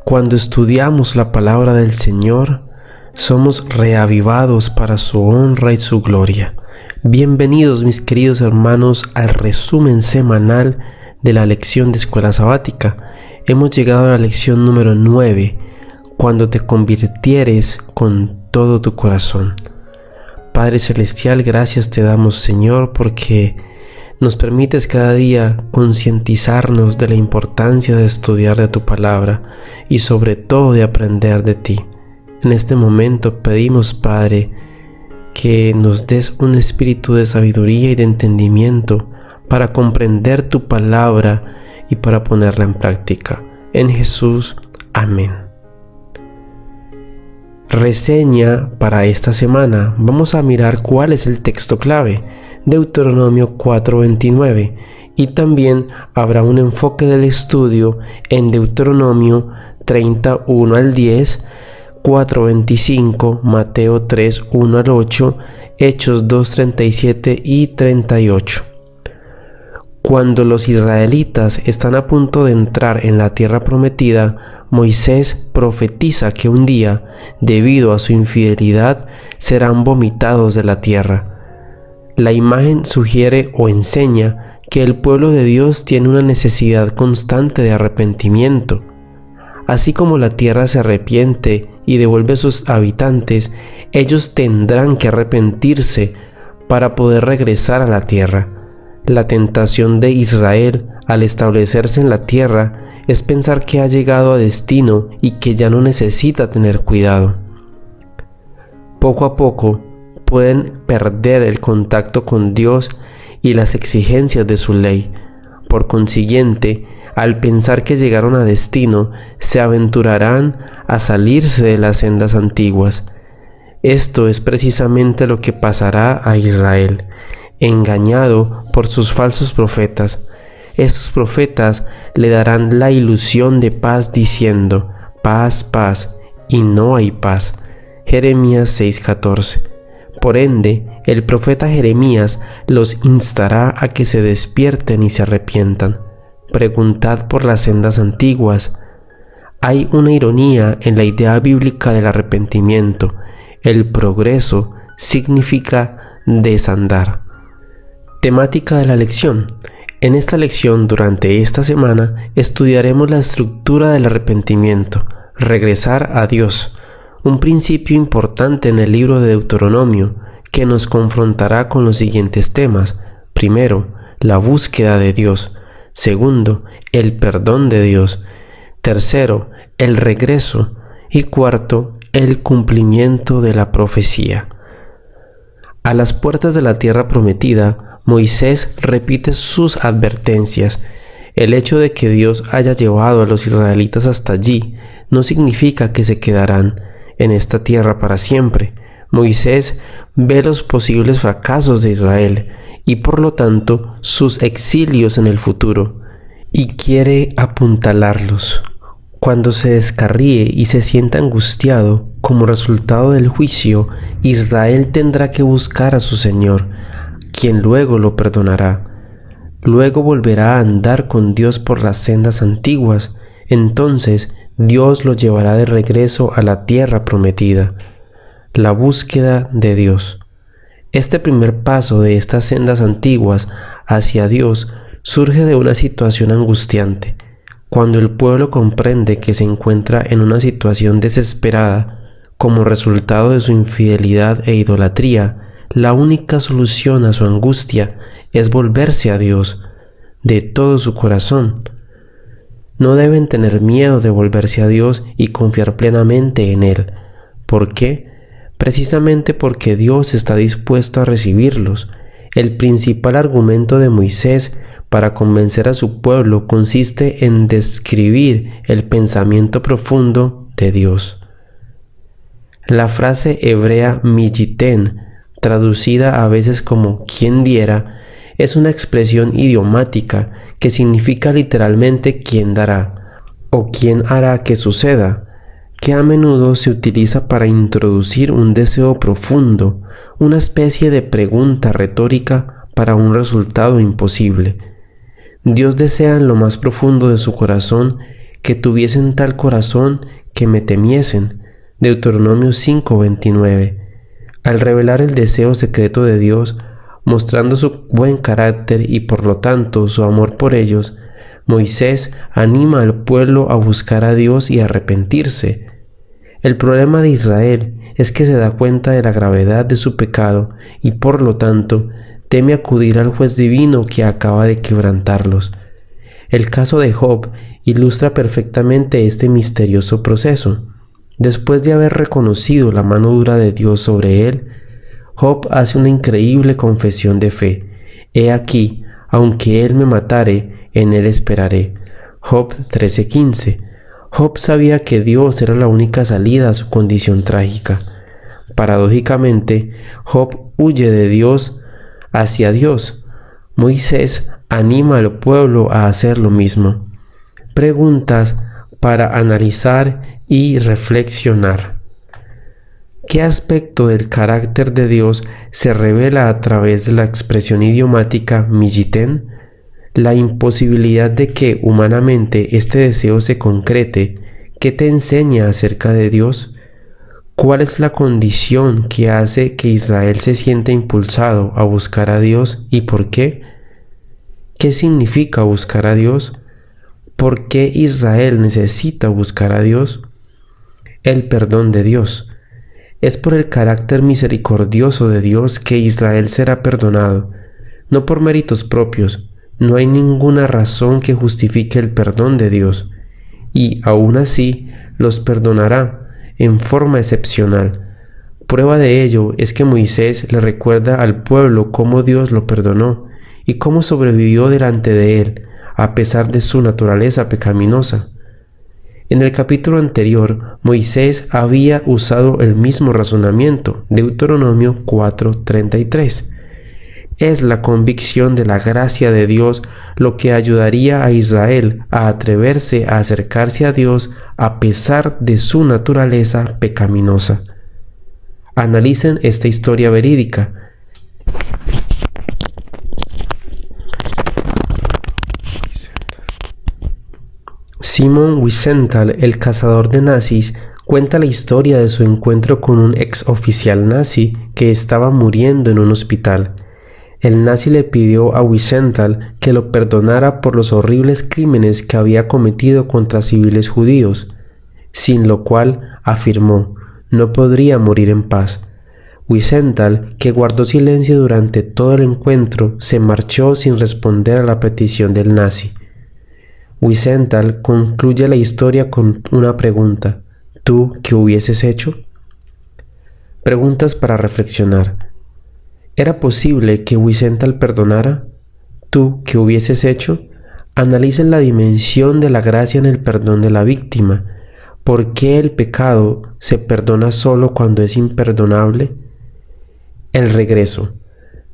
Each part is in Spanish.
Cuando estudiamos la palabra del Señor, somos reavivados para su honra y su gloria. Bienvenidos, mis queridos hermanos, al resumen semanal de la lección de Escuela Sabática. Hemos llegado a la lección número 9, cuando te convirtieres con todo tu corazón. Padre Celestial, gracias te damos, Señor, porque nos permites cada día concientizarnos de la importancia de estudiar de tu palabra y sobre todo de aprender de ti. En este momento pedimos, Padre, que nos des un espíritu de sabiduría y de entendimiento para comprender tu palabra y para ponerla en práctica. En Jesús, amén. Reseña para esta semana. Vamos a mirar cuál es el texto clave. Deuteronomio 4:29, y también habrá un enfoque del estudio en Deuteronomio 31 al 10, 4:25, Mateo 3:1 al 8, Hechos 2:37 y 38. Cuando los israelitas están a punto de entrar en la tierra prometida, Moisés profetiza que un día, debido a su infidelidad, serán vomitados de la tierra. La imagen sugiere o enseña que el pueblo de Dios tiene una necesidad constante de arrepentimiento. Así como la tierra se arrepiente y devuelve a sus habitantes, ellos tendrán que arrepentirse para poder regresar a la tierra. La tentación de Israel al establecerse en la tierra es pensar que ha llegado a destino y que ya no necesita tener cuidado. Poco a poco, pueden perder el contacto con Dios y las exigencias de su ley. Por consiguiente, al pensar que llegaron a destino, se aventurarán a salirse de las sendas antiguas. Esto es precisamente lo que pasará a Israel, engañado por sus falsos profetas. Estos profetas le darán la ilusión de paz diciendo, paz, paz, y no hay paz. Jeremías 6:14. Por ende, el profeta Jeremías los instará a que se despierten y se arrepientan. Preguntad por las sendas antiguas. Hay una ironía en la idea bíblica del arrepentimiento. El progreso significa desandar. Temática de la lección. En esta lección, durante esta semana, estudiaremos la estructura del arrepentimiento, regresar a Dios. Un principio importante en el libro de Deuteronomio que nos confrontará con los siguientes temas. Primero, la búsqueda de Dios. Segundo, el perdón de Dios. Tercero, el regreso. Y cuarto, el cumplimiento de la profecía. A las puertas de la tierra prometida, Moisés repite sus advertencias. El hecho de que Dios haya llevado a los israelitas hasta allí no significa que se quedarán en esta tierra para siempre. Moisés ve los posibles fracasos de Israel y por lo tanto sus exilios en el futuro y quiere apuntalarlos. Cuando se descarríe y se sienta angustiado como resultado del juicio, Israel tendrá que buscar a su Señor, quien luego lo perdonará. Luego volverá a andar con Dios por las sendas antiguas. Entonces Dios lo llevará de regreso a la tierra prometida. La búsqueda de Dios. Este primer paso de estas sendas antiguas hacia Dios surge de una situación angustiante. Cuando el pueblo comprende que se encuentra en una situación desesperada como resultado de su infidelidad e idolatría, la única solución a su angustia es volverse a Dios de todo su corazón. No deben tener miedo de volverse a Dios y confiar plenamente en Él. ¿Por qué? Precisamente porque Dios está dispuesto a recibirlos. El principal argumento de Moisés para convencer a su pueblo consiste en describir el pensamiento profundo de Dios. La frase hebrea milliten, traducida a veces como «quien diera», es una expresión idiomática que significa literalmente «quién dará» o «quién hará que suceda», que a menudo se utiliza para introducir un deseo profundo, una especie de pregunta retórica para un resultado imposible. Dios desea en lo más profundo de su corazón que tuviesen tal corazón que me temiesen. Deuteronomio 5:29. Al revelar el deseo secreto de Dios, mostrando su buen carácter y por lo tanto su amor por ellos, Moisés anima al pueblo a buscar a Dios y a arrepentirse. El problema de Israel es que se da cuenta de la gravedad de su pecado y por lo tanto teme acudir al juez divino que acaba de quebrantarlos. El caso de Job ilustra perfectamente este misterioso proceso. Después de haber reconocido la mano dura de Dios sobre él, Job hace una increíble confesión de fe. He aquí, aunque él me matare, en él esperaré. Job 13:15. Job sabía que Dios era la única salida a su condición trágica. Paradójicamente, Job huye de Dios hacia Dios. Moisés anima al pueblo a hacer lo mismo. Preguntas para analizar y reflexionar. ¿Qué aspecto del carácter de Dios se revela a través de la expresión idiomática milliten? La imposibilidad de que humanamente este deseo se concrete. ¿Qué te enseña acerca de Dios? ¿Cuál es la condición que hace que Israel se sienta impulsado a buscar a Dios y por qué? ¿Qué significa buscar a Dios? ¿Por qué Israel necesita buscar a Dios? El perdón de Dios. Es por el carácter misericordioso de Dios que Israel será perdonado, no por méritos propios. No hay ninguna razón que justifique el perdón de Dios, y aún así los perdonará en forma excepcional. Prueba de ello es que Moisés le recuerda al pueblo cómo Dios lo perdonó y cómo sobrevivió delante de él, a pesar de su naturaleza pecaminosa. En el capítulo anterior, Moisés había usado el mismo razonamiento, Deuteronomio 4:33. Es la convicción de la gracia de Dios lo que ayudaría a Israel a atreverse a acercarse a Dios a pesar de su naturaleza pecaminosa. Analicen esta historia verídica. Simon Wiesenthal, el cazador de nazis, cuenta la historia de su encuentro con un ex oficial nazi que estaba muriendo en un hospital. El nazi le pidió a Wiesenthal que lo perdonara por los horribles crímenes que había cometido contra civiles judíos, sin lo cual, afirmó, no podría morir en paz. Wiesenthal, que guardó silencio durante todo el encuentro, se marchó sin responder a la petición del nazi. Wiesenthal concluye la historia con una pregunta: ¿tú qué hubieses hecho? Preguntas para reflexionar. ¿Era posible que Wiesenthal perdonara? ¿Tú qué hubieses hecho? Analicen la dimensión de la gracia en el perdón de la víctima. ¿Por qué el pecado se perdona solo cuando es imperdonable? El regreso.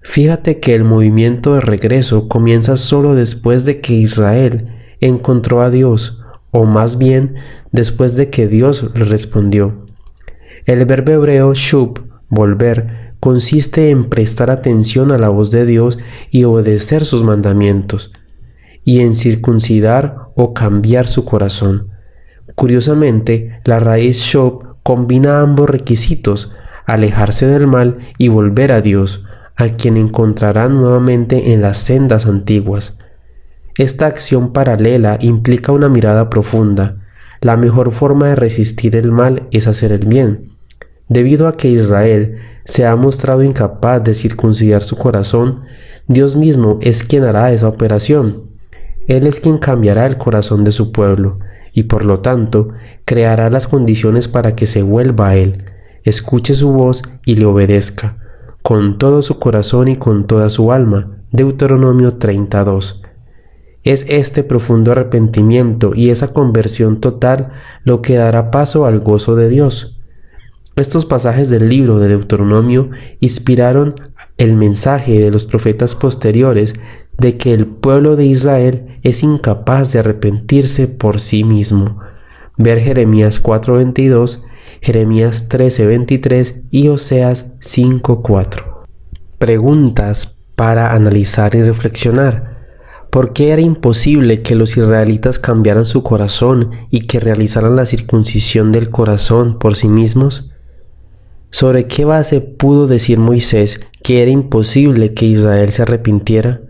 Fíjate que el movimiento de regreso comienza solo después de que Israel encontró a Dios, o más bien después de que Dios le respondió. El verbo hebreo shub, volver, consiste en prestar atención a la voz de Dios y obedecer sus mandamientos, y en circuncidar o cambiar su corazón. Curiosamente, la raíz shub combina ambos requisitos, alejarse del mal y volver a Dios, a quien encontrarán nuevamente en las sendas antiguas. Esta acción paralela implica una mirada profunda. La mejor forma de resistir el mal es hacer el bien. Debido a que Israel se ha mostrado incapaz de circuncidar su corazón, Dios mismo es quien hará esa operación. Él es quien cambiará el corazón de su pueblo y por lo tanto creará las condiciones para que se vuelva a Él, escuche su voz y le obedezca, con todo su corazón y con toda su alma. Deuteronomio 32. Es este profundo arrepentimiento y esa conversión total lo que dará paso al gozo de Dios. Estos pasajes del libro de Deuteronomio inspiraron el mensaje de los profetas posteriores de que el pueblo de Israel es incapaz de arrepentirse por sí mismo. Ver Jeremías 4:22, Jeremías 13:23 y Oseas 5:4. Preguntas para analizar y reflexionar. ¿Por qué era imposible que los israelitas cambiaran su corazón y que realizaran la circuncisión del corazón por sí mismos? ¿Sobre qué base pudo decir Moisés que era imposible que Israel se arrepintiera?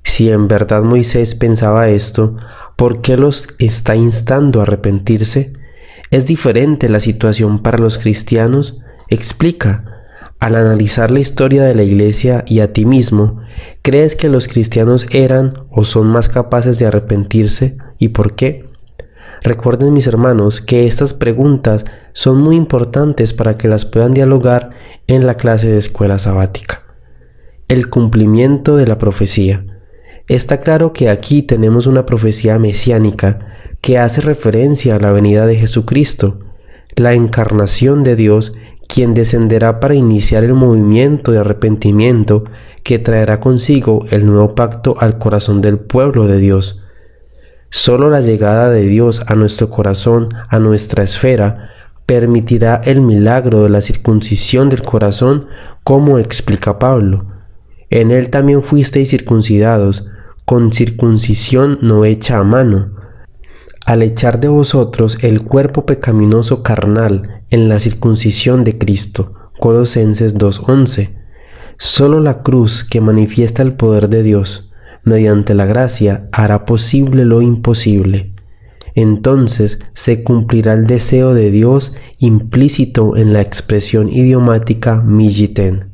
Si en verdad Moisés pensaba esto, ¿por qué los está instando a arrepentirse? ¿Es diferente la situación para los cristianos? Explica. Al analizar la historia de la Iglesia y a ti mismo, ¿crees que los cristianos eran o son más capaces de arrepentirse? ¿Y por qué? Recuerden, mis hermanos, que estas preguntas son muy importantes para que las puedan dialogar en la clase de escuela sabática. El cumplimiento de la profecía. Está claro que aquí tenemos una profecía mesiánica que hace referencia a la venida de Jesucristo, la encarnación de Dios, quien descenderá para iniciar el movimiento de arrepentimiento que traerá consigo el nuevo pacto al corazón del pueblo de Dios. Solo la llegada de Dios a nuestro corazón, a nuestra esfera, permitirá el milagro de la circuncisión del corazón, como explica Pablo. En él también fuisteis circuncidados, con circuncisión no hecha a mano, al echar de vosotros el cuerpo pecaminoso carnal en la circuncisión de Cristo. Colosenses 2:11. Solo la cruz, que manifiesta el poder de Dios, mediante la gracia, hará posible lo imposible. Entonces se cumplirá el deseo de Dios implícito en la expresión idiomática miyiten.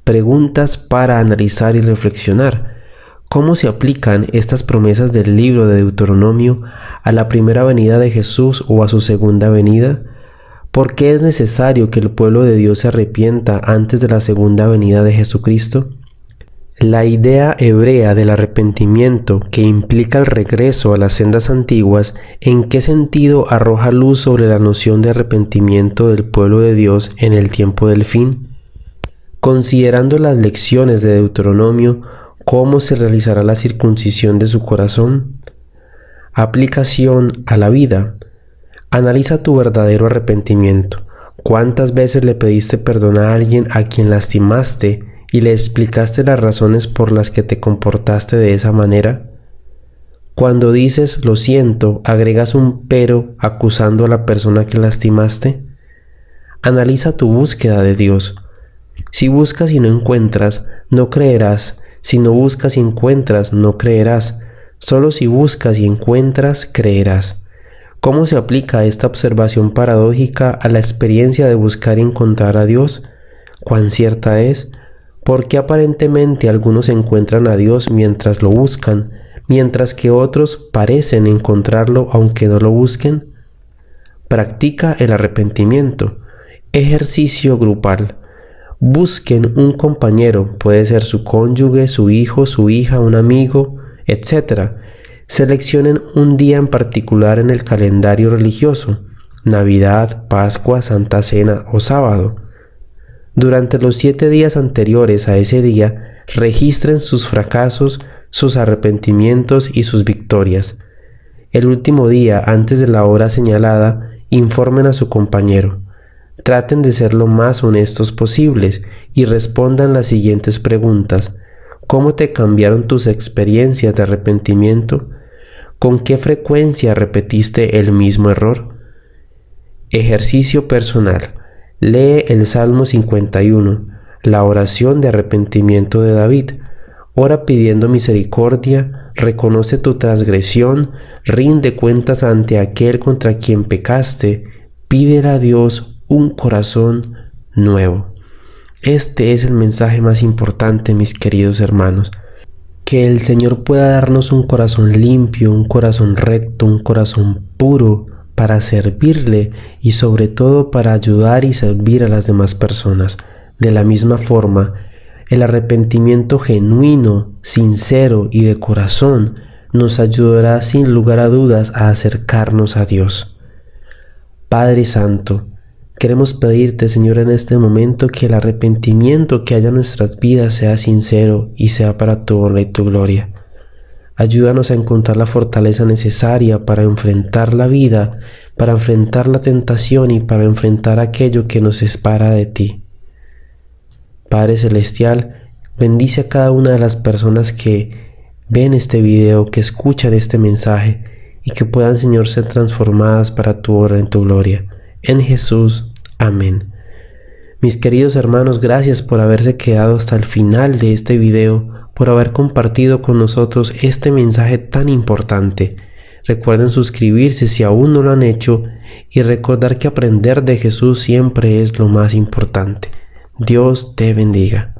Preguntas para analizar y reflexionar. ¿Cómo se aplican estas promesas del libro de Deuteronomio a la primera venida de Jesús o a su segunda venida? ¿Por qué es necesario que el pueblo de Dios se arrepienta antes de la segunda venida de Jesucristo? La idea hebrea del arrepentimiento, que implica el regreso a las sendas antiguas, ¿en qué sentido arroja luz sobre la noción de arrepentimiento del pueblo de Dios en el tiempo del fin? Considerando las lecciones de Deuteronomio, ¿cómo se realizará la circuncisión de su corazón? Aplicación a la vida. Analiza tu verdadero arrepentimiento. ¿Cuántas veces le pediste perdón a alguien a quien lastimaste y le explicaste las razones por las que te comportaste de esa manera? Cuando dices lo siento, ¿agregas un pero acusando a la persona que lastimaste? Analiza tu búsqueda de Dios. Si buscas y no encuentras, no creerás. Si no buscas y encuentras, no creerás. Solo si buscas y encuentras, creerás. ¿Cómo se aplica esta observación paradójica a la experiencia de buscar y encontrar a Dios? ¿Cuán cierta es? ¿Por qué aparentemente algunos encuentran a Dios mientras lo buscan, mientras que otros parecen encontrarlo aunque no lo busquen? Practica el arrepentimiento. Ejercicio grupal. Busquen un compañero, puede ser su cónyuge, su hijo, su hija, un amigo, etc. Seleccionen un día en particular en el calendario religioso, Navidad, Pascua, Santa Cena o sábado. Durante los 7 días anteriores a ese día, registren sus fracasos, sus arrepentimientos y sus victorias. El último día, antes de la hora señalada, informen a su compañero. Traten de ser lo más honestos posibles y respondan las siguientes preguntas. ¿Cómo te cambiaron tus experiencias de arrepentimiento? ¿Con qué frecuencia repetiste el mismo error? Ejercicio personal. Lee el Salmo 51, la oración de arrepentimiento de David. Ora pidiendo misericordia, reconoce tu transgresión, rinde cuentas ante aquel contra quien pecaste, pídele a Dios un corazón nuevo. Este es el mensaje más importante, mis queridos hermanos. Que el Señor pueda darnos un corazón limpio, un corazón recto, un corazón puro para servirle y sobre todo para ayudar y servir a las demás personas. De la misma forma, el arrepentimiento genuino, sincero y de corazón nos ayudará sin lugar a dudas a acercarnos a Dios. Padre Santo, queremos pedirte, Señor, en este momento que el arrepentimiento que haya en nuestras vidas sea sincero y sea para tu honra y tu gloria. Ayúdanos a encontrar la fortaleza necesaria para enfrentar la vida, para enfrentar la tentación y para enfrentar aquello que nos separa de ti. Padre Celestial, bendice a cada una de las personas que ven este video, que escuchan este mensaje y que puedan, Señor, ser transformadas para tu obra en tu gloria. En Jesús, amén. Mis queridos hermanos, gracias por haberse quedado hasta el final de este video, por haber compartido con nosotros este mensaje tan importante. Recuerden suscribirse si aún no lo han hecho y recordar que aprender de Jesús siempre es lo más importante. Dios te bendiga.